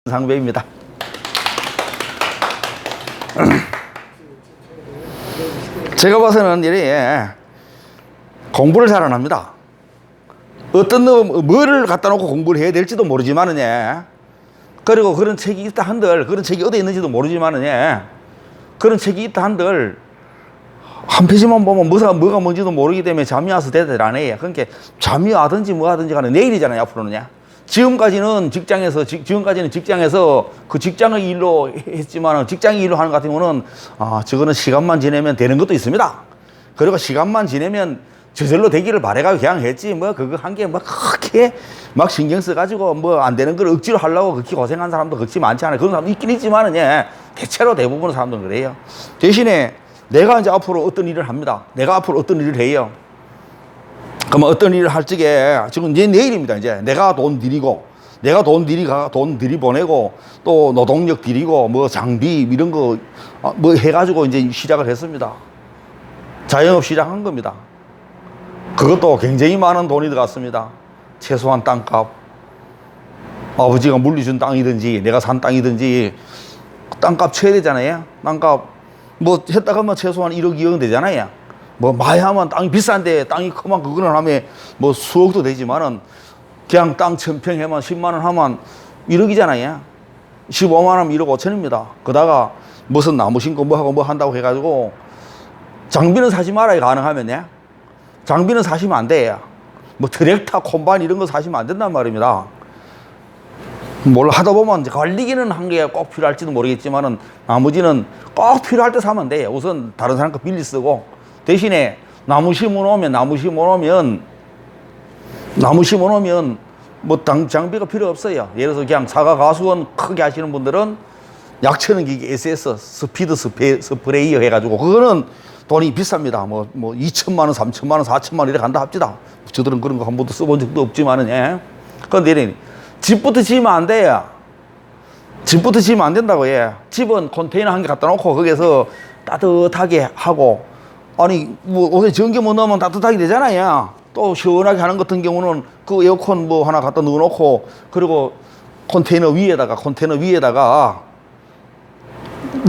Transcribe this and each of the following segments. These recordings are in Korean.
상배입니다. 제가 봐서는 이래 공부를 잘 안 합니다. 어떤 뭐를 갖다 놓고 공부를 해야 될지도 모르지만은 그리고 그런 책이 있다 한들 그런 책이 어디 있는지도 모르지만은 그런 책이 있다 한들 한 페이지만 보면 뭐가 뭔지도 모르기 때문에 잠이 와서 대답을 안 해요. 그러니까 잠이 와든지 뭐 하든지 간에 내일이잖아요, 앞으로는. 지금까지는 직장에서 그 직장의 일로 했지만 직장의 일로 하는 것 같은 경우는 저거는 시간만 지내면 되는 것도 있습니다. 그리고 시간만 지내면 저절로 되기를 바래가지고 그냥 했지 뭐 그거 한 게 뭐 그렇게 막 신경 써가지고 뭐 안 되는 걸 억지로 하려고 그렇게 고생한 사람도 그렇게 많지 않아요. 그런 사람도 있긴 있지만은 대체로 대부분의 사람들은 그래요. 대신에 내가 이제 앞으로 어떤 일을 합니다. 내가 앞으로 어떤 일을 해요. 그러면 어떤 일을 할 적에 지금 이제 내일입니다. 이제 내가 돈 들이고 내가 돈 들이보내고 또 노동력 들이고 뭐 장비 이런 거 뭐 해가지고 이제 시작을 했습니다. 자영업 시작한 겁니다. 그것도 굉장히 많은 돈이 들어갔습니다. 최소한 땅값, 아버지가 물려준 땅이든지 내가 산 땅이든지 땅값 쳐야 되잖아요. 땅값 뭐 했다 하면 최소한 1억 2억 되잖아요. 뭐 마야만 땅이 비싼데 땅이 크면 그거는 하면 뭐 수억도 되지만은 그냥 땅 1000평 해만 10만 원 하면 1억이잖아요. 15만 원 하면 1억 5천입니다. 그다가 무슨 나무 심고 뭐 하고 뭐 한다고 해가지고 장비는 사지 말아야 가능하면요. 장비는 사시면 안 돼요. 뭐 트랙터, 콤바인 이런 거 사시면 안 된단 말입니다. 뭘 하다 보면 이제 관리기는 한 게 꼭 필요할지도 모르겠지만은 나머지는 꼭 필요할 때 사면 돼요. 우선 다른 사람 거 빌리 쓰고 대신에 나무 심어 놓으면 뭐 장비가 필요 없어요. 예를 들어서 그냥 사과 가수원 크게 하시는 분들은 약치는 기계 SS 스피드 스프레이어 해가지고 그거는 돈이 비쌉니다. 뭐 2천만 원, 3천만 원, 4천만 원 이렇게 간다 합시다. 저들은 그런 거 한 번도 써본 적도 없지만은 그런데 집부터 지으면 안 돼요. 집부터 지으면 안 된다고 집은 컨테이너 한 개 갖다 놓고 거기에서 따뜻하게 하고 아니 뭐 옷에 전기 못 넣으면 따뜻하게 되잖아요. 또 시원하게 하는 같은 경우는 그 에어컨 뭐 하나 갖다 넣어놓고 그리고 컨테이너 위에다가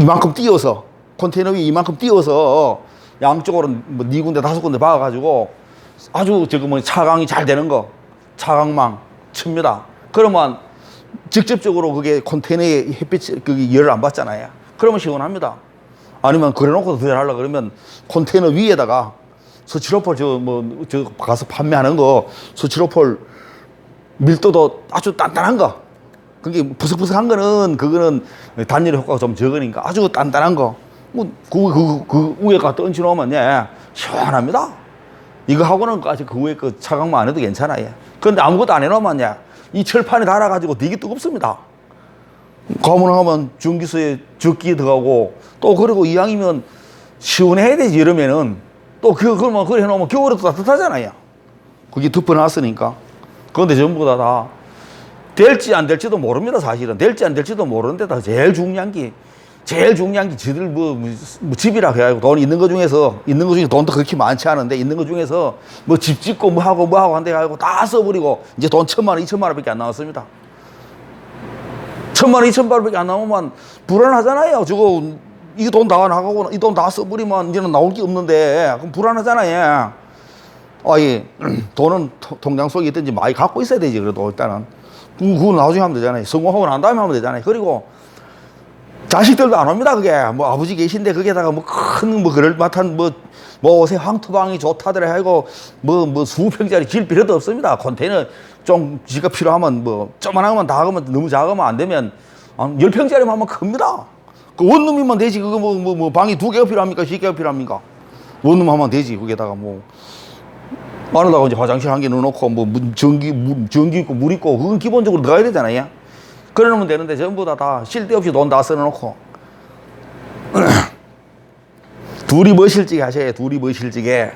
이만큼 띄워서 컨테이너 위에 이만큼 띄워서 양쪽으로 뭐 4군데 5군데 박아가지고 아주 뭐 차광이 잘 되는 거 차광망 칩니다. 그러면 직접적으로 그게 컨테이너에 햇빛 그게 열을 안 받잖아요. 그러면 시원합니다. 아니면 그래놓고 더 하려고 그러면 컨테이너 위에다가 스티로폴 저 가서 판매하는 거 스티로폴 밀도도 아주 단단한 거 그게 부석부석한 거는 그거는 단열 효과가 좀 적으니까 아주 단단한 거 뭐 그 위에 갖다 얹혀 놓으면 시원합니다. 이거 하고는 아직 그 위에 그 차광만 안 해도 괜찮아요. 그런데 아무것도 안 해놓으면 이 철판에 달아가지고 되게 뜨겁습니다. 가문하면 전기세에 적기 들어가고 또 그리고 이왕이면 시원해야 되지 이러면은 또 그걸 해놓으면 겨울에도 따뜻하잖아요. 그게 덮어놨으니까. 그런데 전부 다 될지 안 될지도 모릅니다. 사실은 될지 안 될지도 모르는데 다 제일 중요한 게 지들 뭐 집이라 해가지고 돈 있는 거 중에 돈도 그렇게 많지 않은데 있는 거 중에서 뭐 집 짓고 뭐 하고 한데 가지고 다 써버리고 이제 돈 1000만 원, 2000만 원밖에 안 나왔습니다. 1000만 원, 2000만 원밖에 안 나오면 불안하잖아요. 저거 이 돈 다 나가고 이 돈 다 써버리면 이제는 나올 게 없는데 그럼 불안하잖아요. 돈은 통장 속에 있든지 많이 갖고 있어야 되지. 그래도 일단은 그거 나중에 하면 되잖아요. 성공하고 난 다음에 하면 되잖아요. 그리고 자식들도 안 옵니다. 그게 뭐 아버지 계신데 거기에다가 뭐 큰 뭐 그럴 만한 뭐 옷에 황토방이 좋다더라 하고 뭐 수평짜리 질 필요도 없습니다. 컨테이너 좀 지가 필요하면 뭐 조만한 것만 다 하면 너무 작으면 안 되면 10평짜리만 하면 큽니다. 그 원룸이면 되지. 그거 뭐 방이 2개가 필요합니까? 10개가 필요합니까? 원룸 하면 되지. 거기에다가 뭐 안에다가 이제 화장실 한 개 넣어놓고 뭐 전기 있고 물 있고 그건 기본적으로 넣어야 되잖아요. 그러면 되는데 전부 다 쓸데없이 돈 다 써놓고 둘이 멋실지게 하셔야 둘이 멋실지게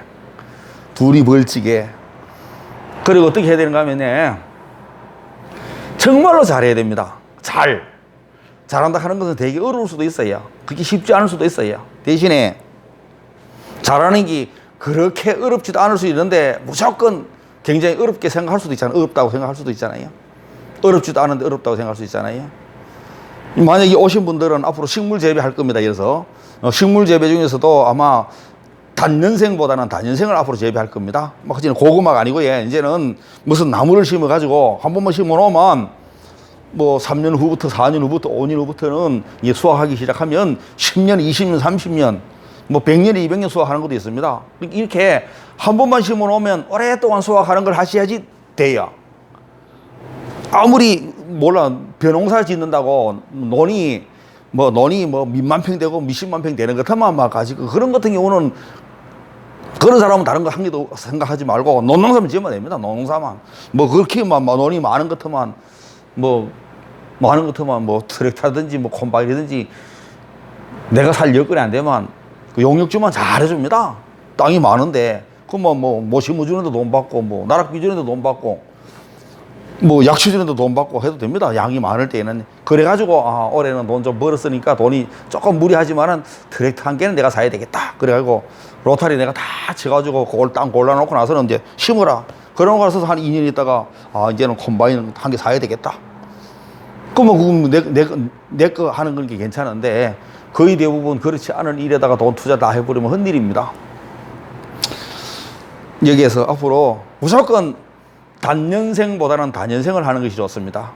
그리고 어떻게 해야 되는가 하면 정말로 잘해야 됩니다. 잘한다 하는 것은 되게 어려울 수도 있어요. 그게 쉽지 않을 수도 있어요. 대신에 잘하는 게 그렇게 어렵지도 않을 수 있는데 무조건 굉장히 어렵게 생각할 수도 있잖아요. 어렵다고 생각할 수도 있잖아요. 어렵지도 않은데 어렵다고 생각할 수 있잖아요. 만약에 오신 분들은 앞으로 식물 재배할 겁니다. 그래서 식물 재배 중에서도 아마 단년생보다는 단연생을 앞으로 재배할 겁니다. 막 이제는 고구마가 아니고 예, 이제는 무슨 나무를 심어 가지고 한 번만 심어 놓으면 뭐 3년 후부터 4년 후부터 5년 후부터는 이제 수확하기 시작하면 10년, 20년, 30년 뭐 100년, 200년 수확하는 것도 있습니다. 이렇게 한 번만 심어 놓으면 오랫동안 수확하는 걸 하셔야지 돼요. 아무리 몰라 벼농사 짓는다고 논이 뭐 몇만 평 되고 몇십만 평 되는 것만 막 가지고 그런 같은 경우는 그런 사람은 다른 거 한 개도 생각하지 말고 논농사만 지으면 됩니다. 논농사만 뭐 그렇게 막 논이 많은 것만 뭐 많은 것만 뭐 트랙터든지 뭐 콤바인이든지 내가 살 여건이 안 되면 그 용역주만 잘해줍니다. 땅이 많은데 그러면 뭐 심어주는데 돈 받고 뭐 나락비 주는데 돈 받고 뭐 약초 주는데 돈 받고 해도 됩니다. 양이 많을 때에는. 그래가지고 아 올해는 돈 좀 벌었으니까 돈이 조금 무리하지만은 트랙터 한 개는 내가 사야 되겠다. 그래가지고 로타리 내가 다 쳐가지고 그걸 땅 골라놓고 나서는 이제 심어라. 그러고 나서 한 2년 있다가 아 이제는 콤바인 한 개 사야 되겠다. 그러면 내 거 하는 건 게 괜찮은데 거의 대부분 그렇지 않은 일에다가 돈 투자 다 해버리면 헛일입니다. 여기에서 앞으로 무조건 단년생보다는 단연생을 하는 것이 좋습니다.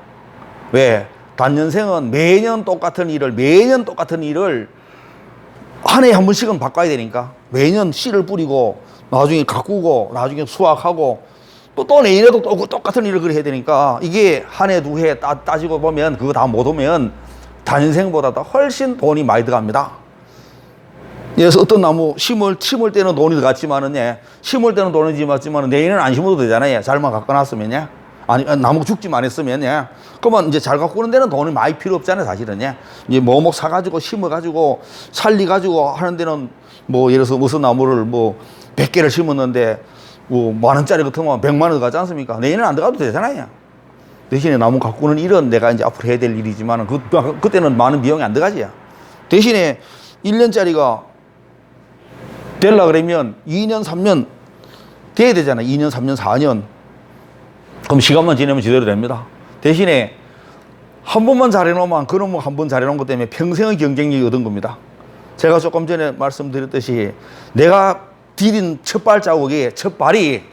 왜? 단년생은 매년 똑같은 일을 한 해에 한 번씩은 바꿔야 되니까 매년 씨를 뿌리고 나중에 가꾸고 나중에 수확하고 또 내년에도 또 똑같은 일을 해야 되니까 이게 한 해, 두 해 따지고 보면 그거 다 못 오면 단년생보다 훨씬 돈이 많이 들어갑니다. 그래서 어떤 나무 심을 때는 돈이 들어갔지만은 예, 심을 때는 돈이 들어갔지만은 내년에는 안 심어도 되잖아요. 잘만 갖고 놨으면 예. 아니 나무 죽지만 했으면 예. 그러면 이제 잘 가꾸는 데는 돈이 많이 필요 없잖아요. 사실은 예. 이제 뭐목 사가지고 심어가지고 살리가지고 하는 데는 뭐 예를 들어서 무슨 나무를 뭐 100개를 심었는데 뭐 10,000원짜리 같으면 100만 원 들어가지 않습니까? 내년에는 안 들어가도 되잖아요. 대신에 나무 가꾸는 일은 내가 이제 앞으로 해야 될 일이지만 그때는 많은 비용이 안 들어가지. 대신에 1년짜리가 되려 그러면 2년, 3년 돼야 되잖아. 2년, 3년, 4년. 그럼 시간만 지내면 제대로 됩니다. 대신에 한 번만 잘해놓으면 그런 뭐 한 번 잘해놓은 것 때문에 평생의 경쟁력이 얻은 겁니다. 제가 조금 전에 말씀드렸듯이 내가 디딘 첫 발자국이 첫 발이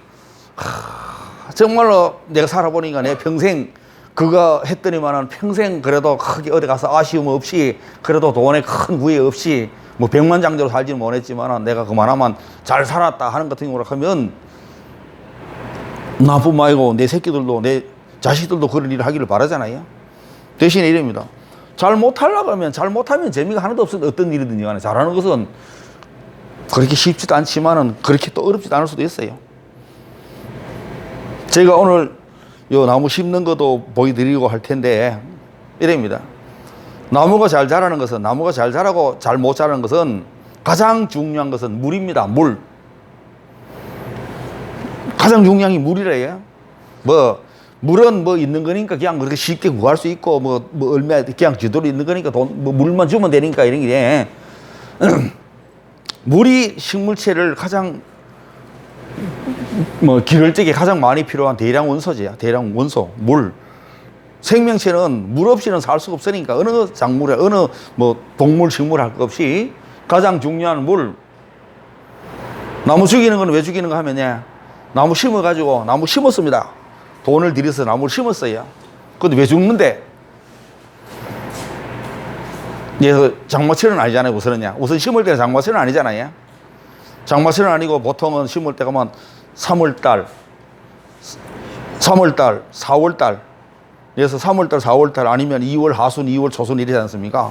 정말로 내가 살아보니까 내 평생 그거 했더니만은 평생 그래도 크게 어디 가서 아쉬움 없이 그래도 돈에 큰 후회 없이 뭐 백만장자로 살지는 못했지만 내가 그만하면 잘 살았다 하는 같은 경우라 하면 나뿐만 아니고 내 새끼들도 내 자식들도 그런 일을 하기를 바라잖아요. 대신에 이럽니다. 잘 못하려고 하면 잘 못하면 재미가 하나도 없어도 어떤 일이든지 간에 잘하는 것은 그렇게 쉽지도 않지만은 그렇게 또 어렵지도 않을 수도 있어요. 제가 오늘 요 나무 심는 것도 보여드리고 할 텐데 이럽니다. 나무가 잘 자라는 것은 나무가 잘 자라고 잘 못 자라는 것은 가장 중요한 것은 물입니다. 물. 가장 중요한 게 물이래요. 물은 뭐 있는 거니까 그냥 그렇게 쉽게 구할 수 있고 뭐 얼마 그냥 지도로 있는 거니까 뭐 물만 주면 되니까 이런 게 물이 식물체를 가장 기를 적에 가장 많이 필요한 대량 원소지야. 대량 원소 물. 생명체는 물 없이는 살 수가 없으니까 어느 작물에 어느 뭐 동물 식물 할 것 없이 가장 중요한 물. 나무 죽이는 건 왜 죽이는가 하면요, 나무 심어가지고 나무 심었습니다. 돈을 들여서 나무를 심었어요. 근데 왜 죽는데? 그래서 장마철은 아니잖아요. 우선 심을 때는 장마철은 아니잖아요. 장마철은 아니고 보통은 심을 때가 만 3월달, 4월달. 그래서 3월달, 4월달 아니면 2월 하순, 2월 초순 이러지 않습니까?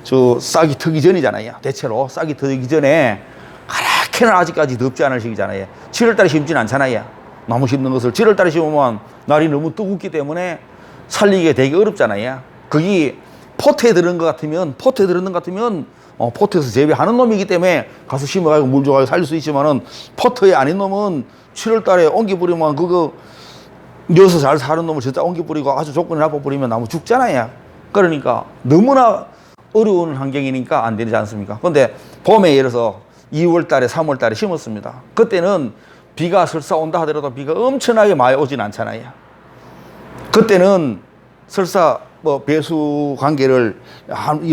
저 싹이 트기 전이잖아요. 대체로 싹이 트기 전에 가라케는 아직까지 덥지 않을 시기잖아요. 7월달에 심지는 않잖아요. 나무 심는 것을 7월달에 심으면 날이 너무 뜨겁기 때문에 살리기가 되게 어렵잖아요. 그게 포트에 들은 것 같으면 포트에서 재배하는 놈이기 때문에 가서 심어가지고 물 줘가지고 살릴 수 있지만은 포트에 아닌 놈은 7월달에 옮겨버리면 그거 여기서 잘 사는 놈을 진짜 옮겨버리고 아주 조건이 나빠버리면 나무 죽잖아요. 그러니까 너무나 어려운 환경이니까 안 되지 않습니까? 근데 봄에 예를 들어서 2월달에 3월달에 심었습니다. 그때는 비가 설사 온다 하더라도 비가 엄청나게 많이 오진 않잖아요. 그때는 설사 뭐 배수 관계를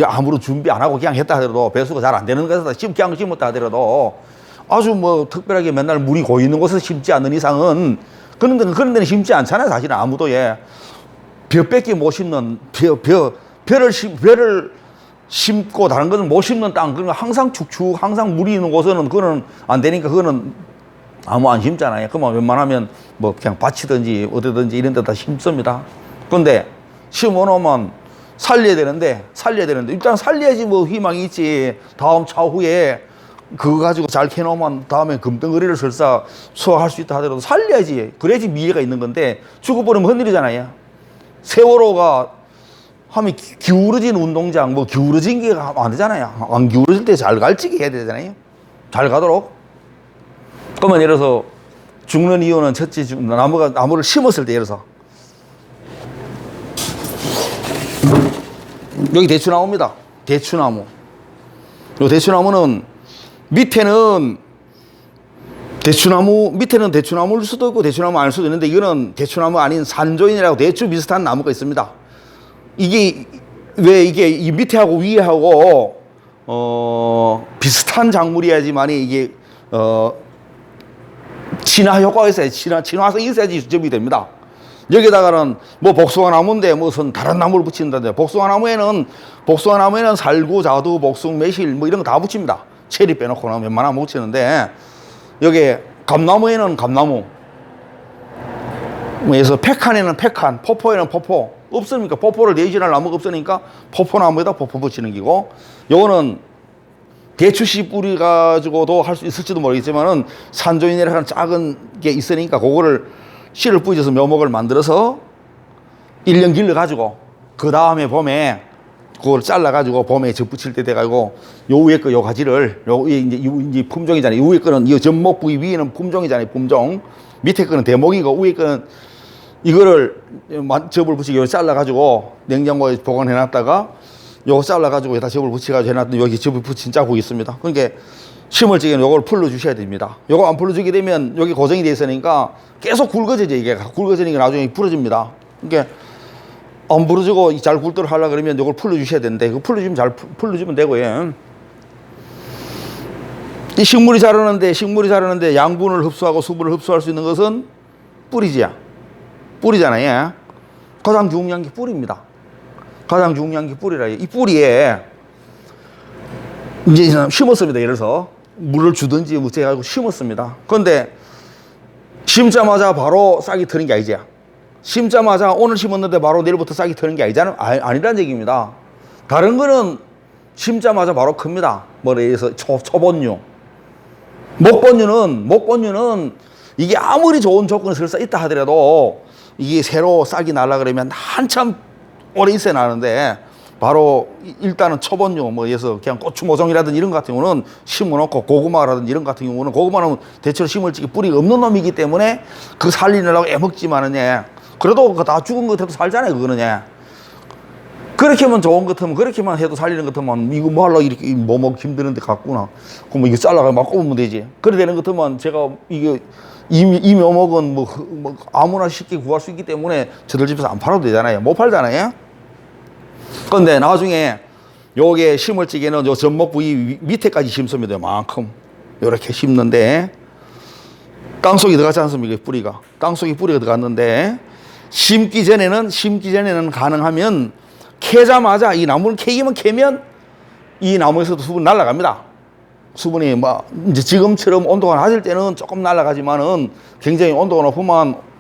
아무런 준비 안 하고 그냥 했다 하더라도 배수가 잘 안 되는 곳에서 그냥 심었다 하더라도 아주 뭐 특별하게 맨날 물이 고여 있는 곳에서 심지 않는 이상은 그런 데는 심지 않잖아요. 사실은 아무도. 예. 벼밖에 못 심는 벼를 심고 다른 것은 못 심는 땅, 그러니까 항상 축축 항상 물이 있는 곳에는 그거는 안 되니까 그거는 아무 안 심잖아요. 그러면 웬만하면 뭐 그냥 밭이든지 어디든지 이런 데다 심습니다. 그런데 심어 놓으면 살려야 되는데 일단 살려야지 뭐 희망이 있지. 다음 차후에 그거 가지고 잘 캐놓으면 다음에 금덩어리를 설사 수확할 수 있다 하더라도 살려야지. 그래야지 미래가 있는 건데 죽어버리면 흔들리잖아요. 세월호가 하면 기울어진 운동장, 뭐 기울어진 게 안 되잖아요. 안 기울어질 때 잘 갈지게 해야 되잖아요. 잘 가도록. 그러면 예를 들어서 죽는 이유는 첫째, 나무를 심었을 때 예를 들어서 여기 대추나무입니다. 대추나무. 이 대추나무는 밑에는 대추나무일 수도 있고 대추나무 아닐 수도 있는데 이거는 대추나무 아닌 산조인이라고 대추 비슷한 나무가 있습니다. 이게 왜 이게 이 밑에하고 위에하고 비슷한 작물이야지만이 이게 친화 효과가 있어야 친화성이 있어야지 접이 됩니다. 여기다가는 뭐 복숭아나무인데 무슨 다른 나무를 붙인다는데 복숭아나무에는 살구, 자두, 복숭, 매실 뭐 이런 거 다 붙입니다. 체리 빼놓고는 웬만하면 못 붙이는데 여기 감나무에는 감나무, 그래서 페칸에는 페칸, 포포에는 포포. 없으니까 포포를 내진할 나무가 없으니까 포포나무에다 포포 붙이는 기고, 요거는 대추씨 뿌리 가지고도 할 수 있을지도 모르겠지만은 산조인이라는 작은 게 있으니까 그거를 씨를 뿌려서 묘목을 만들어서 1년 길러 가지고 그 다음에 봄에 그걸 잘라 가지고 봄에 접붙일 때 돼 가지고 요 위에 거 요 가지를 요 위에 이제 품종이잖아요. 요 위에 거는 이 전목 부위 위에는 품종이잖아요. 품종. 밑에 거는 대목이고 위에 거는 이거를 접을 붙이고 요 잘라 가지고 냉장고에 보관해 놨다가 요거 잘라 가지고 여기다 접을 붙여 가지고 해 놨더니 여기 접을 붙인 자국이 있습니다. 그러니까 심을 적에는 요걸 풀러 주셔야 됩니다. 요거 안 풀러 주게 되면 여기 고정이 돼 있으니까 계속 굵어져요. 이게 굵어지니까 나중에 부러집니다. 그러니까 안 부러지고 잘 굵도록 하려고 그러면 요걸 풀러 주셔야 되는데 그 풀러 주면 잘 풀러 주면 되고요. 이 식물이 자라는데 양분을 흡수하고 수분을 흡수할 수 있는 것은 뿌리잖아요. 가장 중요한 게 뿌리입니다. 가장 중요한 게 뿌리라. 이 뿌리에 이제 심었습니다. 예를 들어서 물을 주든지 뭐 제가 심었습니다. 그런데 심자마자 바로 싹이 트는 게 아니지. 심자마자 오늘 심었는데 바로 내일부터 싹이 트는 게 아니라는 얘기입니다. 다른 거는 심자마자 바로 큽니다. 뭐 예를 들어서 초본류, 목본류는 이게 아무리 좋은 조건이 설사 있다 하더라도 이게 새로 싹이 나려 그러면 한참 오래 있어야 나는데 바로 일단은 초본류 뭐 예서 그냥 고추 모종이라든지 이런 같은 경우는 심어놓고 고구마라든지 이런 같은 경우는 고구마는 대체로 심을 적에 뿌리가 없는 놈이기 때문에 그 살리느라고 애먹지만은 그래도 다 죽은 것 해도 살잖아요. 그거는 그렇게만 좋은 것 같으면 그렇게만 해도 살리는 것 같으면 이거 뭐 하려고 이렇게 뭐 먹기 힘드는데 갖구나. 그럼 이거 잘라가 막 꼽으면 되지. 그래 되는 것 같으면 제가 이게 이 묘목은 뭐 아무나 쉽게 구할 수 있기 때문에 저들 집에서 안 팔아도 되잖아요. 못 팔잖아요. 그런데 나중에 요게 심을 적에는 요 전목 부위 밑에까지 심습니다. 요만큼 요렇게 심는데 땅속에 들어가지 않습니까? 뿌리가 땅속에 뿌리가 들어갔는데 심기 전에는 가능하면 캐자마자 이 나무를 캐면 이 나무에서도 수분이 날아갑니다. 수분이 뭐 이제 지금처럼 온도가 낮을 때는 조금 날아가지만은 굉장히 온도가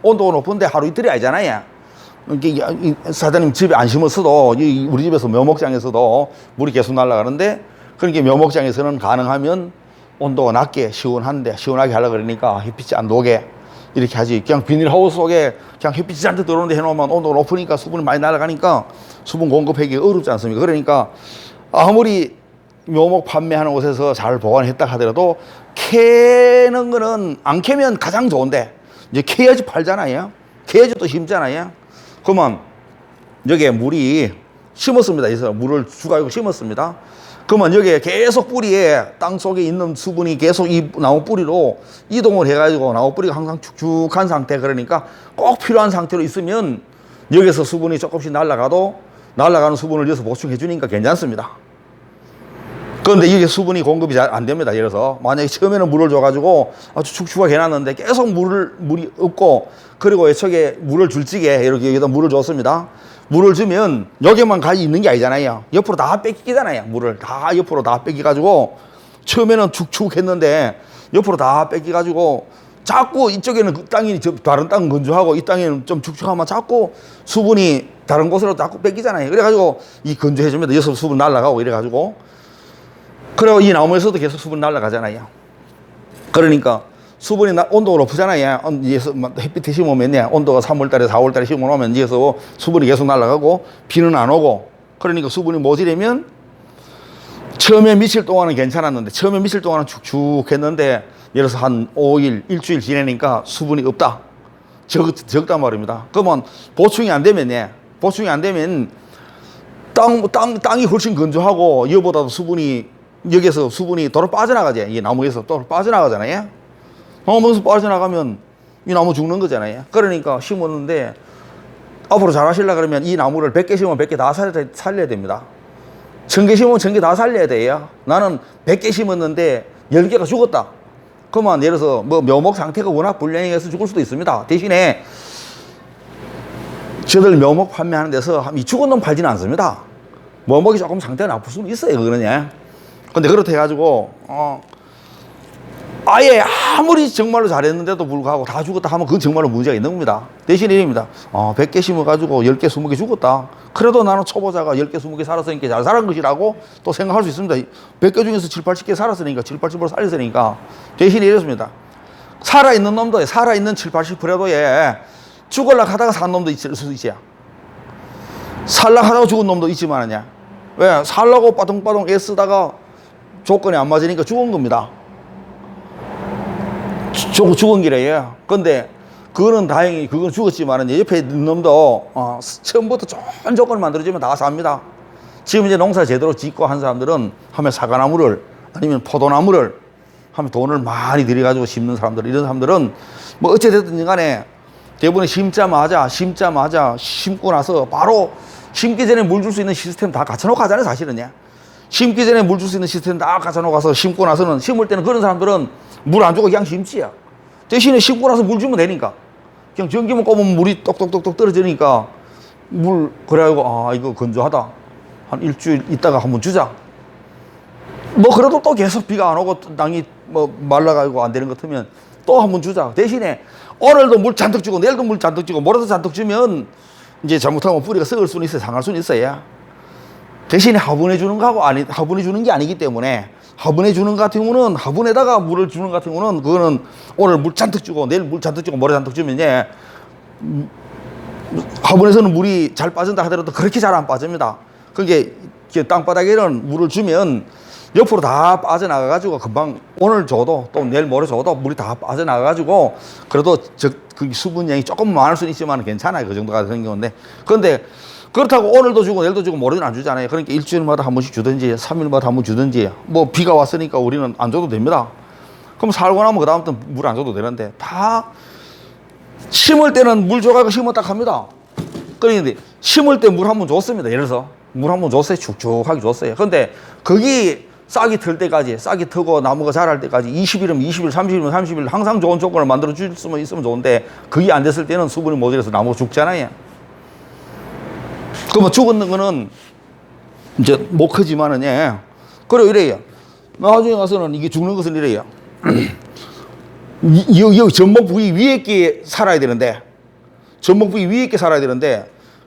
높은데 하루 이틀이 아니잖아요. 사장님 집에 안 심었어도 우리 집에서 묘목장에서도 물이 계속 날아가는데, 그러니까 묘목장에서는 가능하면 온도가 낮게 시원하게 하려고 그러니까 햇빛이 안 녹게 이렇게 하지. 그냥 비닐하우스 속에 그냥 햇빛이 잔뜩 들어오는데 해놓으면 온도가 높으니까 수분이 많이 날아가니까 수분 공급하기 어렵지 않습니까? 그러니까 아무리 묘목 판매하는 곳에서 잘 보관했다 하더라도 캐는 거는 안 캐면 가장 좋은데 이제 캐야지 팔잖아요. 캐야지 또 심잖아요. 그러면 여기에 물이 심었습니다. 그래서 물을 주가지고 심었습니다. 그러면 여기에 계속 뿌리에 땅 속에 있는 수분이 계속 이 나무 뿌리로 이동을 해가지고 나무 뿌리가 항상 축축한 상태, 그러니까 꼭 필요한 상태로 있으면 여기서 수분이 조금씩 날아가도 날아가는 수분을 이어서 보충해 주니까 괜찮습니다. 그런데 이게 수분이 공급이 잘 안 됩니다. 예를 들어서 만약에 처음에는 물을 줘가지고 아주 축축하게 해놨는데 계속 물이 없고, 그리고 애초에 물을 줄지게 이렇게 여기다 물을 줬습니다. 물을 주면 여기만 가 있는 게 아니잖아요. 옆으로 다 뺏기잖아요. 물을 다 옆으로 다 뺏기가지고 처음에는 축축했는데 옆으로 다 뺏기가지고 자꾸 이쪽에는 그 땅이 다른 땅은 건조하고 이 땅에는 좀 축축하면 자꾸 수분이 다른 곳으로 자꾸 뺏기잖아요. 그래가지고 이 건조해집니다. 여기서 수분 날아가고 이래가지고. 그리고 이 나무에서도 계속 수분이 날아가잖아요. 그러니까 수분이 온도가 높으잖아요. 여기서 햇빛에 심으면 온도가 3월달에 4월달에 심어놓으면 여기서 수분이 계속 날아가고 비는 안 오고, 그러니까 수분이 모자라면 처음에 며칠 동안은 괜찮았는데, 처음에 며칠 동안은 축축했는데 예를 들어서 한 5일, 일주일 지내니까 수분이 없다. 적단 말입니다. 그러면 보충이 안 되면 땅이 훨씬 건조하고 이거보다도 여기서 수분이 도로 빠져나가지. 이 나무에서 또 빠져나가잖아요. 나무에서 빠져나가면 이 나무 죽는 거잖아요. 그러니까 심었는데 앞으로 잘 하시려고 그러면 이 나무를 100개 심으면 100개 다 살려야 됩니다. 1000개 심으면 1000개 다 살려야 돼요. 나는 100개 심었는데 10개가 죽었다. 그러면 예를 들어서 묘목 상태가 워낙 불량해서 죽을 수도 있습니다. 대신에 저들 묘목 판매하는 데서 이 죽은 놈 팔지는 않습니다. 묘목이 조금 상태가 나쁠 수는 있어요. 그거는. 근데 그렇다 해가지고 아예 아무리 정말로 잘했는데도 불구하고 다 죽었다 하면 그건 정말로 문제가 있는 겁니다. 대신 이릅니다. 100개 심어가지고 10개, 20개 죽었다. 그래도 나는 초보자가 10개, 20개 살았으니까 잘 살은 것이라고 또 생각할 수 있습니다. 100개 중에서 7, 80개 살았으니까, 7, 80% 살렸으니까. 대신 이렇습니다. 살아있는 놈도, 살아있는 7, 80%도 죽으려고 하다가 산 놈도 있을 수 있어요. 살려고 하다가 죽은 놈도 있지만은요. 왜? 살려고 빠둥빠둥 애쓰다가 조건이 안 맞으니까 죽은 겁니다. 죽은 길이에요. 근데 그거는 다행히 그건 죽었지만은 옆에 있는 놈도 처음부터 좋은 조건을 만들어주면 다 삽니다. 지금 이제 농사 제대로 짓고 한 사람들은 하면 사과나무를 아니면 포도나무를 하면 돈을 많이 들여가지고 심는 사람들, 이런 사람들은 뭐 어찌됐든 간에 대부분 심자마자 심고 나서 바로 심기 전에 물 줄 수 있는 시스템 다 갖춰놓고 하잖아요. 사실은요. 심기 전에 물 줄 수 있는 시스템 다 갖춰놓고 가서 심고 나서는, 심을 때는 그런 사람들은 물 안 주고 그냥 심지야. 대신에 심고 나서 물 주면 되니까. 그냥 전기만 꼽으면 물이 똑똑똑똑 떨어지니까 그래가지고 이거 건조하다. 한 일주일 있다가 한번 주자. 그래도 또 계속 비가 안 오고 땅이 말라가지고 안 되는 것 같으면 또 한번 주자. 대신에 오늘도 물 잔뜩 주고 내일도 물 잔뜩 주고 모레도 잔뜩 주면 이제 잘못하면 뿌리가 썩을 수는 있어요. 상할 수는 있어요. 대신에 화분해 주는 거하고 화분해 주는 게 아니기 때문에, 화분해 주는 것 같은 경우는, 화분에다가 물을 주는 것 같은 경우는 그거는 오늘 물 잔뜩 주고 내일 물 잔뜩 주고 모레 잔뜩 주면 화분에서는 물이 잘 빠진다 하더라도 그렇게 잘 안 빠집니다. 그게 땅바닥에는 물을 주면 옆으로 다 빠져나가가지고 금방 오늘 줘도 또 내일 모레 줘도 물이 다 빠져나가가지고 그래도 그 수분량이 조금 많을 수는 있지만 괜찮아요. 그 정도가 되는 경우인데. 그런데 그렇다고 오늘도 주고 내일도 주고 모레는 안 주잖아요. 그러니까 일주일마다 한 번씩 주든지 3일마다 한 번 주든지, 비가 왔으니까 우리는 안 줘도 됩니다. 그럼 살고 나면 그 다음부터 물 안 줘도 되는데, 다 심을 때는 물 줘가지고 심었다 합니다. 그런데 심을 때 물 한 번 줬습니다. 예를 들어서 물 한 번 줬어요. 축축하게 줬어요. 근데 거기 싹이 틀 때까지, 싹이 트고 나무가 자랄 때까지 20일이면 20일, 30일이면 30일 항상 좋은 조건을 만들어 줄 수만 있으면 좋은데, 그게 안 됐을 때는 수분이 모자라서 나무가 죽잖아요. 그러면 죽은 거는 이제 못 크지만은, 그리고 이래요. 나중에 가서는 이게 죽는 것은 이래요. 여기 전목 부위 위에 게 살아야 되는데,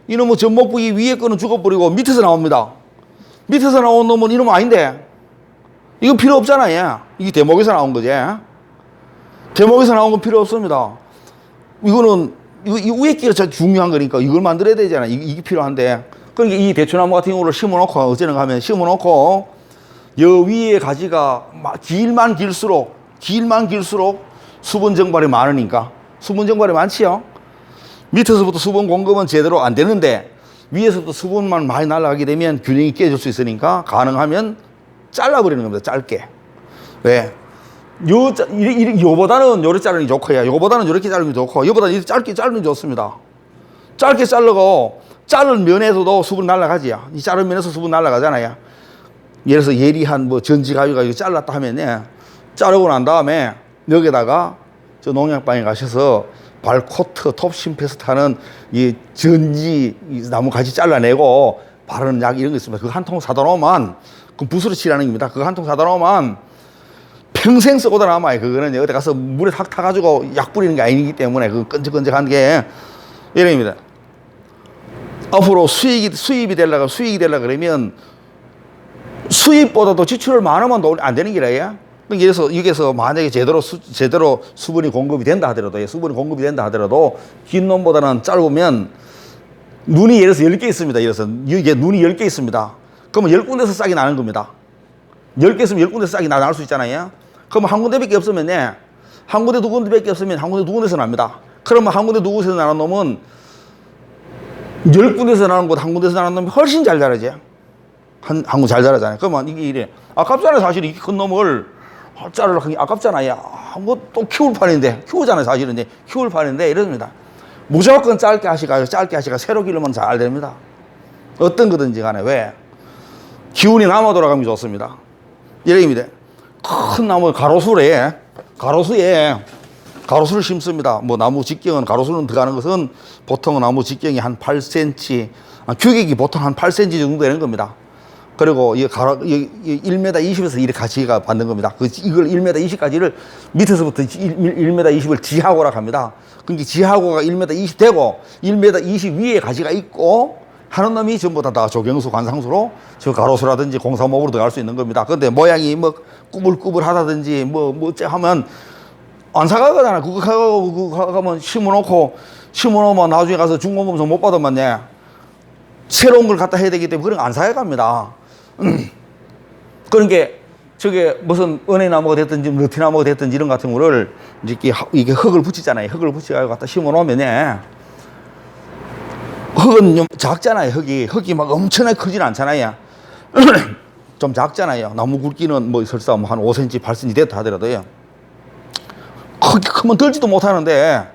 이놈의 전목 부위 위에 거는 죽어버리고 밑에서 나옵니다. 밑에서 나온 놈은 이놈은 아닌데, 이거 필요 없잖아요. 이게 대목에서 나온 거지. 대목에서 나온 건 필요 없습니다. 이거는 이 위에 끼가 진짜 중요한 거니까 이걸 만들어야 되잖아. 이게 필요한데. 그러니까 이 대추나무 같은 경우를 심어놓고, 어쩌는가 하면 심어놓고, 여 위에 가지가 길만 길수록 수분 증발이 많으니까, 수분 증발이 많지요. 밑에서부터 수분 공급은 제대로 안 되는데, 위에서부터 수분만 많이 날아가게 되면 균형이 깨질 수 있으니까, 가능하면 잘라버리는 겁니다. 짧게. 왜? 요보다는 요렇게 자르는 게 좋고요. 요보다는 요렇게 자르는 게 좋고, 요보다는 이렇게 짧게 자르는 게 좋습니다. 짧게 자르고 자른 면에서도 수분 날아가지요. 이 자른 면에서 수분 날아가잖아요. 예를 들어서 예리한 뭐 전지 가위가 이거 잘랐다 하면, 자르고 난 다음에 여기다가 저 농약방에 가셔서 발코트, 톱심페스트 하는 이 전지 이 나무 가지 잘라내고 바르는 약 이런 거 있습니다. 그거 한 통 사다 놓으면, 그 붓으로 칠하는 겁니다. 그거 한 통 사다 놓으면 평생 쓰고도 남아요. 그거는 어디 가서 물에 탁 타가지고 약 뿌리는 게 아니기 때문에 그 끈적끈적한 게 이런 겁니다. 앞으로 수입이 되려고 그러면 수입보다도 지출을 많으면 안 되는 기라요. 그래서 여기서 만약에 제대로 수분이 공급이 된다 하더라도 긴 놈보다는 짧으면 눈이 예를 들어서 10개 있습니다. 예를 들어서 이게 눈이 10개 있습니다. 그러면 10군데서 싹이 나는 겁니다. 10개 있으면 10군데서 싹이 날 수 있잖아요. 그러면 한 군데밖에 없으면 한 군데 두 군데밖에 없으면 한 군데 두 군데서 납니다. 그러면 한 군데 두 군데서 나는 놈은 10군데서 나는 것 한 군데서 나는 놈이 훨씬 잘 자라죠. 한 군데 잘 자라잖아요. 그러면 이게 이래. 아깝잖아요. 사실 이렇게 큰 놈을 자르려고 하기 아깝잖아요. 뭐 또 키울 판인데, 키우잖아요. 사실은 이제 키울 판인데 이렇습니다. 무조건 짧게 하시가 새로 기르면 잘 됩니다. 어떤 거든지 간에. 왜? 기운이 남아 돌아가면 좋습니다. 이래입니다. 큰 나무 가로수에 가로수를 심습니다. 뭐 나무 직경은 가로수는 들어가는 것은 보통 나무 직경이 한 8cm, 규격이 보통 한 8cm 정도 되는 겁니다. 그리고 이 1m 20에서 이렇게 가치가 받는 겁니다. 이걸 1m 20까지를 밑에서부터 1m 20을 지하고라 합니다. 그러니까 지하고가 1m 20 되고 1m 20 위에 가지가 있고 하는 놈이 전부 다 조경수 관상수로 저 가로수라든지 공사목으로 들어갈 수 있는 겁니다. 근데 모양이 뭐 꾸불꾸불하다든지 뭐 하면 안 사가거잖아. 그거 가면 심어놓으면 나중에 가서 중공검사 못 받으면 새로운 걸 갖다 해야 되기 때문에 그런 거 안 사가갑니다. 그러니까 저게 무슨 은행나무가 됐든지 느티나무가 됐든지 이런 같은 거를 이게 흙을 붙이잖아요. 흙을 붙여가지고 갖다 심어놓으면 흙은 좀 작잖아요. 흙이 막 엄청나게 크진 않잖아요. 좀 작잖아요. 나무 굵기는 뭐 설사 한 5cm, 8cm 됐다 하더라도요. 흙이 크면 들지도 못하는데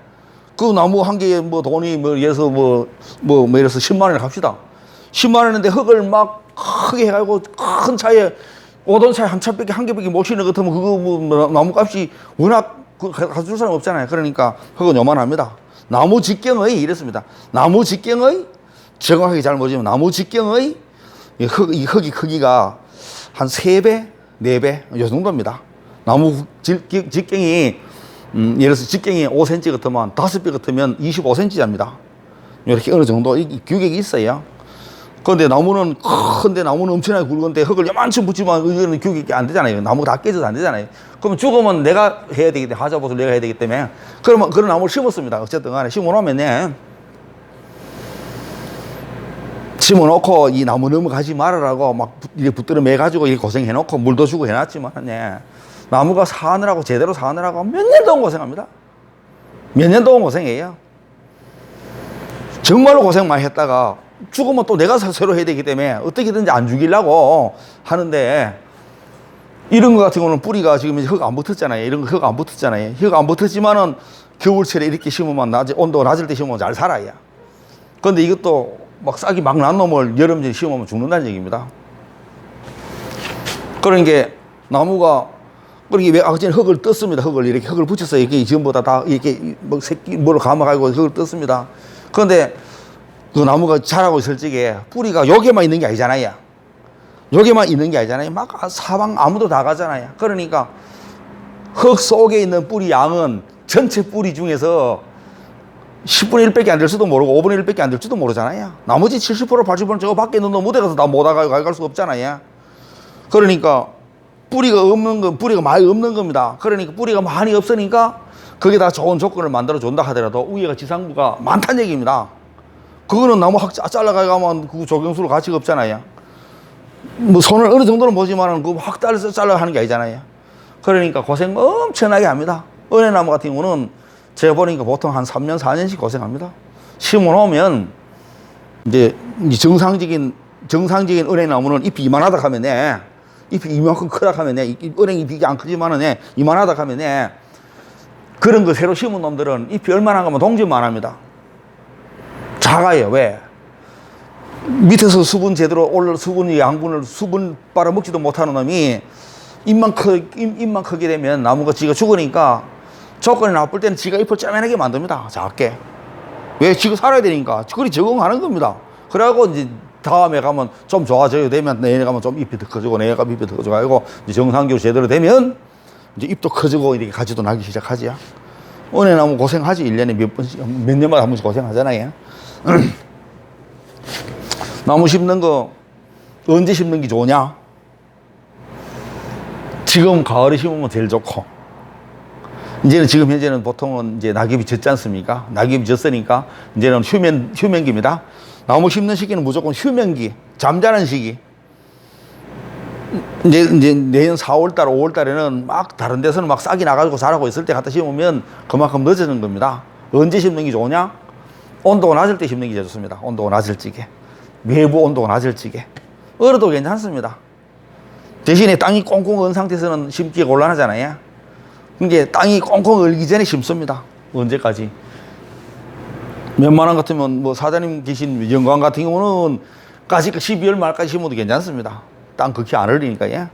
그 나무 한 개에 뭐 돈이 뭐 예를 들어서 예를 들어서 10만 원을 합시다. 10만 원인데 흙을 막 크게 해가지고 큰 차에 오던 차에 한 차밖에 한 개밖에 못 실는 것 같으면 그거 뭐 나무값이 워낙 가져줄 사람 없잖아요. 그러니까 흙은 요만합니다. 나무 직경의 이랬습니다. 나무 직경의 정확하게 잘 모르지만 나무 직경의 이 흙이 크기가 한 3배, 4배 이 정도입니다. 나무 직경이 예를 들어서 직경이 5cm 같으면 5배 같으면 25cm입니다. 이렇게 어느 정도 규격이 있어요. 그런데 나무는 엄청나게 굵은데 흙을 요만큼 붙이면 이거는 규격이 안 되잖아요. 나무가 다 깨져서 안 되잖아요. 그러면 죽으면 내가 해야 되기 때문에 하자못을 내가 해야 되기 때문에 그러면 그런 나무를 심었습니다. 어쨌든 간에 심어놓으면 심어놓고 이 나무 넘어가지 말으라고 막 이렇게 붙들어 매가지고 이렇게 고생해놓고 물도 주고 해놨지만 나무가 제대로 사느라고 몇 년 동안 고생합니다. 몇 년 동안 고생해요. 정말로 고생 많이 했다가 죽으면 또 내가 새로 해야 되기 때문에 어떻게든지 안 죽이려고 하는데 이런 거 같은 경우는 뿌리가 지금 흙 안 붙었잖아요. 이런 거 흙 안 붙었잖아요. 흙 안 붙었지만은 겨울철에 이렇게 심으면 온도가 낮을 때 심으면 잘 살아요. 그런데 이것도 막 싹이 막 난 놈을 여름에 심으면 죽는다는 얘기입니다. 그러니까 나무가 그렇게 흙을 떴습니다. 흙을 붙여서 이렇게 전부 다 이렇게 뭐 새끼 뭐를 감아가지고 흙을 떴습니다. 그런데 그 나무가 자라고 있을 적에 뿌리가 여기만 있는 게 아니잖아요. 막 사방 아무도 다 가잖아요. 그러니까 흙 속에 있는 뿌리 양은 전체 뿌리 중에서 10분의 1밖에 안 될 수도 모르고 5분의 1밖에 안 될 수도 모르잖아요. 나머지 70%, 80%는 저거 밖에 있는 놈 무대 가서 다 못 갈 수가 없잖아요. 그러니까 뿌리가 많이 없는 겁니다. 그러니까 뿌리가 많이 없으니까 거기다 좋은 조건을 만들어 준다 하더라도 위에가 지상부가 많다는 얘기입니다. 그거는 나무 확 잘라가면 그 조경수로 가치가 없잖아요. 뭐 손을 어느 정도는 보지만은 그거 확 잘라 하는 게 아니잖아요. 그러니까 고생 엄청나게 합니다. 은행나무 같은 경우는 제가 보니까 보통 한 3년, 4년씩 고생합니다. 심어놓으면 이제 정상적인 은행나무는 잎이 이만하다 하면 잎이 이만큼 크다 하면 은행잎이 안 크지만은 이만하다 하면 그런 거 새로 심은 놈들은 잎이 얼마나 가면 동전만 합니다. 작아요. 왜? 밑에서 수분 제대로 수분이 양분을 수분 빨아먹지도 못하는 놈이 입만 크게 되면 나무가 지가 죽으니까 조건이 나쁠 때는 지가 잎을 쪼매나게 만듭니다. 작게. 왜? 지가 살아야 되니까. 그리 적응하는 겁니다. 그래갖고 이제 다음에 가면 좀 좋아져야 되면 내년에 가면 좀 잎이 더 커지고 내년에 가면 잎이 더 커져가지고 이제 정상적으로 제대로 되면 이제 잎도 커지고 이렇게 가지도 나기 시작하지. 은행나무 고생하지. 1년에 몇 년마다 한 번씩 고생하잖아요. 나무 심는 거 언제 심는 게 좋으냐? 지금 가을에 심으면 제일 좋고, 이제는 지금 현재는 보통은 이제 낙엽이 졌지 않습니까? 낙엽이 졌으니까 이제는 휴면기입니다. 나무 심는 시기는 무조건 휴면기, 잠자는 시기. 이제 내년 4월달, 5월달에는 막 다른 데서는 막 싹이 나가지고 자라고 있을 때 갖다 심으면 그만큼 늦어지는 겁니다. 언제 심는 게 좋으냐? 온도가 낮을 때 심는 게 제일 좋습니다. 온도가 낮을 적에. 외부 온도가 낮을 적에. 얼어도 괜찮습니다. 대신에 땅이 꽁꽁 얼은 상태에서는 심기가 곤란하잖아요. 그러니까 땅이 꽁꽁 얼기 전에 심습니다. 언제까지? 웬만한 같으면 뭐 사장님 계신 영광 같은 경우는 12월 말까지 심어도 괜찮습니다. 땅 그렇게 안 얼리니까요.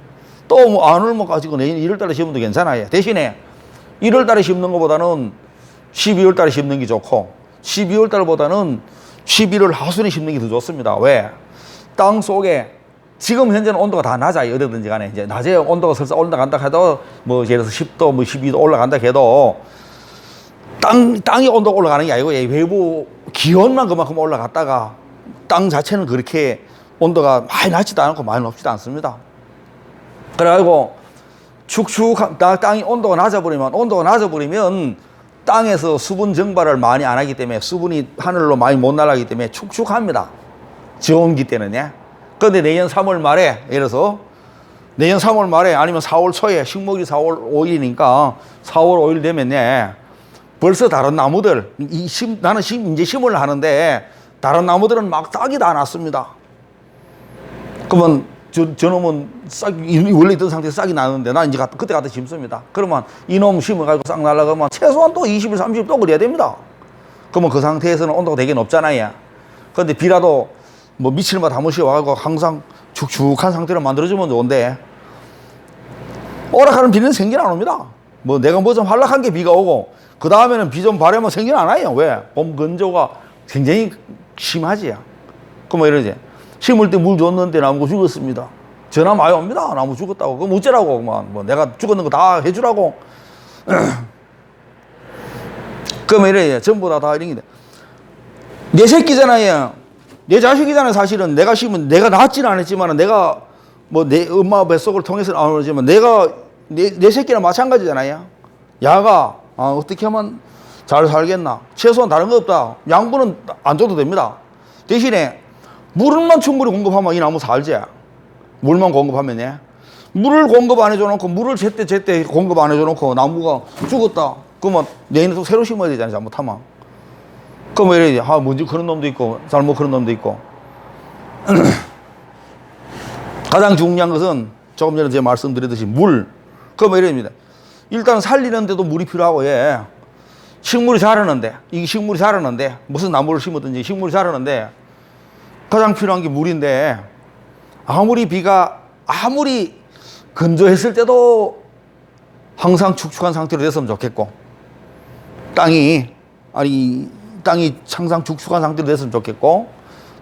또 뭐 안 얼면 가지고 내년 1월 달에 심어도 괜찮아요. 대신에 1월 달에 심는 것보다는 12월 달에 심는 게 좋고 12월 달보다는 11월 하순에 심는 게 더 좋습니다. 왜? 땅 속에 지금 현재는 온도가 다 낮아요. 어디든지 간에. 이제 낮에 온도가 슬슬 올라간다 해도 뭐 예를 들어서 10도, 뭐 12도 올라간다 해도 땅이 온도가 올라가는 게 아니고 외부 기온만 그만큼 올라갔다가 땅 자체는 그렇게 온도가 많이 낮지도 않고 많이 높지도 않습니다. 그래가지고 축축한 땅이 온도가 낮아버리면 땅에서 수분 증발을 많이 안 하기 때문에 수분이 하늘로 많이 못 날아가기 때문에 축축합니다. 저온기 때는요. 그런데 내년 3월 말에, 예를 들어서 내년 3월 말에 아니면 4월 초에 식목일이 4월 5일이니까 4월 5일 되면요. 벌써 다른 나무들, 나는 이제 심을 하는데 다른 나무들은 막 싹이 다 났습니다. 그러면 저놈은 원래 있던 상태에서 싹이 나는데 난 이제 그때 갖다 심습니다. 그러면 이놈 심어가지고 싹 날아가면 최소한 또 20일, 30일 또 그래야 됩니다. 그러면 그 상태에서는 온도가 되게 높잖아요. 그런데 비라도 뭐 며칠마다 한 번씩 와가지고 항상 축축한 상태로 만들어주면 좋은데 오락하는 비는 생긴 안 옵니다. 뭐 내가 뭐 좀 한락한 게 비가 오고 그 다음에는 비 좀 바르면 생긴 안 와요. 왜? 봄 건조가 굉장히 심하지요. 그럼 이러지. 심을 때 물 줬는데 나무가 죽었습니다. 전화 많이 옵니다. 나무 죽었다고. 그럼 어쩌라고. 뭐 내가 죽었는 거 다 해주라고. 그러면 이래. 전부 다 이런 게. 내 새끼잖아요. 내 자식이잖아요. 사실은 내가 심은 내가 낳지는 않았지만 내가 뭐 내 엄마 뱃속을 통해서는 안 오지만 내가 내 새끼랑 마찬가지잖아요. 야가 어떻게 하면 잘 살겠나. 최소한 다른 거 없다. 양분은 안 줘도 됩니다. 대신에 물만 충분히 공급하면 이 나무 살지. 물만 공급하면 예. 물을 공급 안 해줘놓고 물을 제때 공급 안 해줘놓고 나무가 죽었다. 그러면 내년에 또 새로 심어야 되잖아요. 잘못하면. 그럼 이래 먼저 그런 놈도 있고 잘못 그런 놈도 있고. 가장 중요한 것은 조금 전에 제가 말씀드렸듯이 물. 그러면 이랍니다. 일단 살리는데도 물이 필요하고 예. 식물이 자라는데 이게 식물이 자라는데 무슨 나무를 심었든지 식물이 자라는데 가장 필요한 게 물인데 아무리 비가 아무리 건조했을 때도 항상 축축한 상태로 됐으면 좋겠고 땅이 항상 축축한 상태로 됐으면 좋겠고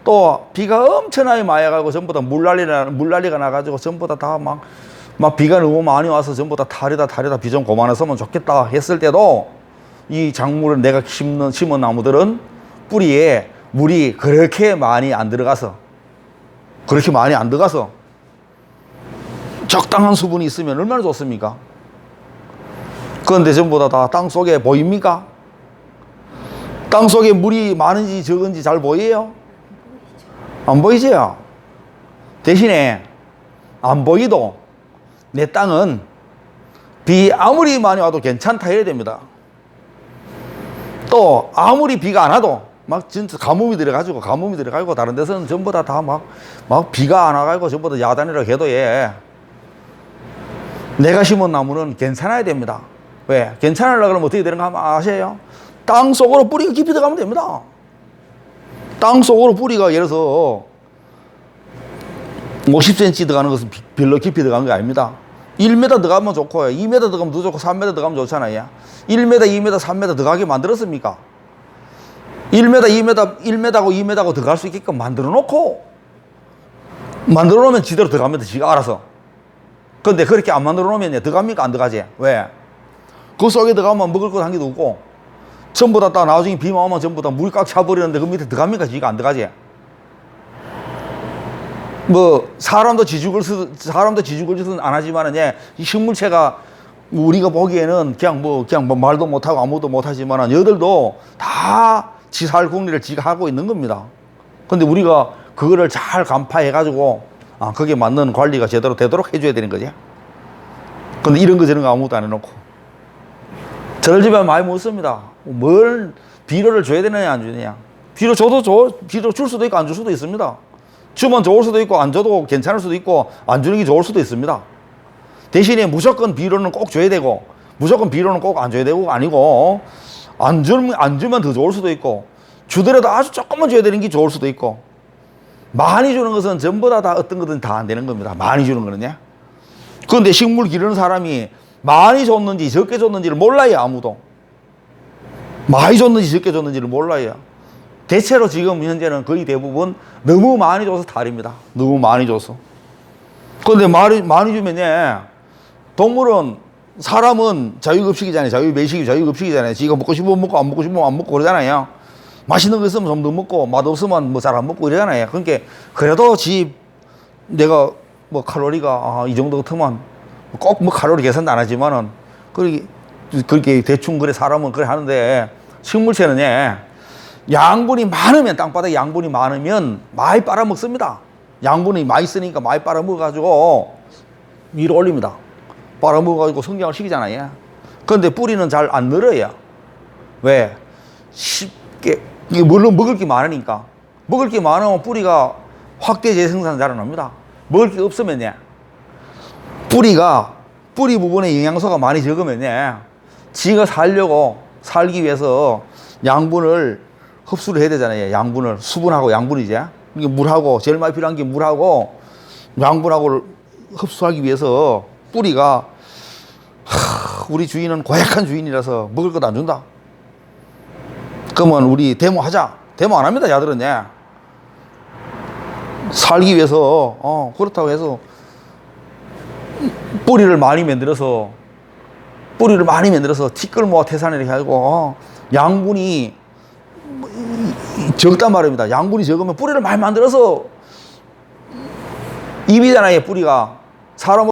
또 비가 엄청나게 많이 가고 전부 다 물난리가 나가지고 전부 다 막 비가 너무 많이 와서 전부 다 타려다 비 좀 그만했으면 좋겠다 했을 때도 이 작물을 내가 심은 나무들은 뿌리에 물이 그렇게 많이 안 들어가서 적당한 수분이 있으면 얼마나 좋습니까? 그런데 전부 다 땅 속에 보입니까? 땅 속에 물이 많은지 적은지 잘 보여요? 안 보이지요? 대신에 안 보이도 내 땅은 비 아무리 많이 와도 괜찮다 해야 됩니다. 또 아무리 비가 안 와도 막 진짜 가뭄이 들어가지고 다른 데서는 전부 다 막 비가 안 와가지고 전부 다 야단이라고 해도 예. 내가 심은 나무는 괜찮아야 됩니다. 왜? 괜찮으려고 그러면 어떻게 되는가 하면 아세요? 땅 속으로 뿌리가 깊이 들어가면 됩니다. 땅 속으로 뿌리가 예를 들어서 50cm 들어가는 것은 별로 깊이 들어간 게 아닙니다. 1m 들어가면 좋고요. 2m 들어가면 더 좋고 3m 들어가면 좋잖아요. 1m, 2m, 3m 들어가게 만들었습니까? 1m, 2m, 1m하고 2m하고 들어갈 수 있게끔 만들어 놓고 만들어 놓으면 지대로 들어갑니다. 지가 알아서. 근데 그렇게 안 만들어 놓으면 들어갑니까? 안 들어가지? 왜? 그 속에 들어가면 먹을 것 한 개도 없고 전부 다 나중에 비만 오면 전부 다 물이 꽉 차버리는데 그 밑에 들어갑니까? 지가 안 들어가지? 뭐 사람도 지죽을 짓은 안 하지만은 이 식물체가 우리가 보기에는 그냥 뭐 말도 못하고 아무것도 못하지만은 여들도 다 지살 궁리를 지가 하고 있는 겁니다. 근데 우리가 그거를 잘 간파해 가지고 거기에 맞는 관리가 제대로 되도록 해줘야 되는 거지. 근데 이런 거 저런 거 아무것도 안 해놓고 저를 집에 많이 못 씁니다. 뭘 비료를 줘야 되느냐 안 주느냐. 비료 줘도 비료 줄 수도 있고 안 줄 수도 있습니다. 주면 좋을 수도 있고 안 줘도 괜찮을 수도 있고 안 주는 게 좋을 수도 있습니다. 대신에 무조건 비료는 꼭 줘야 되고 무조건 비료는 꼭 안 줘야 되고 아니고 안 주면 더 좋을 수도 있고 주더라도 아주 조금만 줘야 되는 게 좋을 수도 있고 많이 주는 것은 전부 다 어떤 거든 다 안 되는 겁니다. 많이 주는 거는요. 그런데 식물 기르는 사람이 많이 줬는지 적게 줬는지를 몰라요. 아무도. 많이 줬는지 적게 줬는지를 몰라요. 대체로 지금 현재는 거의 대부분 너무 많이 줘서 탈입니다. 너무 많이 줘서. 그런데 많이 주면 동물은 사람은 자유급식이잖아요. 자유급식이잖아요. 지가 먹고 싶으면 먹고 안 먹고 싶으면 안 먹고 그러잖아요. 맛있는 거 있으면 좀 더 먹고 맛없으면 뭐 잘 안 먹고 이러잖아요. 그러니까 그래도 내가 뭐 칼로리가 이 정도 같으면 꼭 뭐 칼로리 계산도 안 하지만은 그렇게 대충 그래 사람은 그래 하는데 식물체는 양분이 많으면 땅바닥에 양분이 많으면 많이 빨아먹습니다. 양분이 많이 쓰니까 많이 빨아먹어가지고 위로 올립니다. 빨아먹어가지고 성장을 시키잖아요. 그런데 뿌리는 잘 안 늘어요. 왜? 쉽게 물론 먹을 게 많으니까. 먹을 게 많으면 뿌리가 확대 재생산 잘 안 합니다. 먹을 게 없으면 뿌리 부분에 영양소가 많이 적으면 지가 살기 위해서 양분을 흡수를 해야 되잖아요. 양분을 수분하고 양분이지. 이게 물하고 제일 많이 필요한 게 물하고 양분하고 흡수하기 위해서 뿌리가 우리 주인은 고약한 주인이라서 먹을 것 안 준다. 그러면 우리 데모하자. 데모 안 합니다. 야들은 살기 위해서 그렇다고 해서 뿌리를 많이 만들어서 티끌 모아 태산을 이렇게 하고 양분이 적단 말입니다. 양분이 적으면 뿌리를 많이 만들어서 입이잖아요. 뿌리가 사람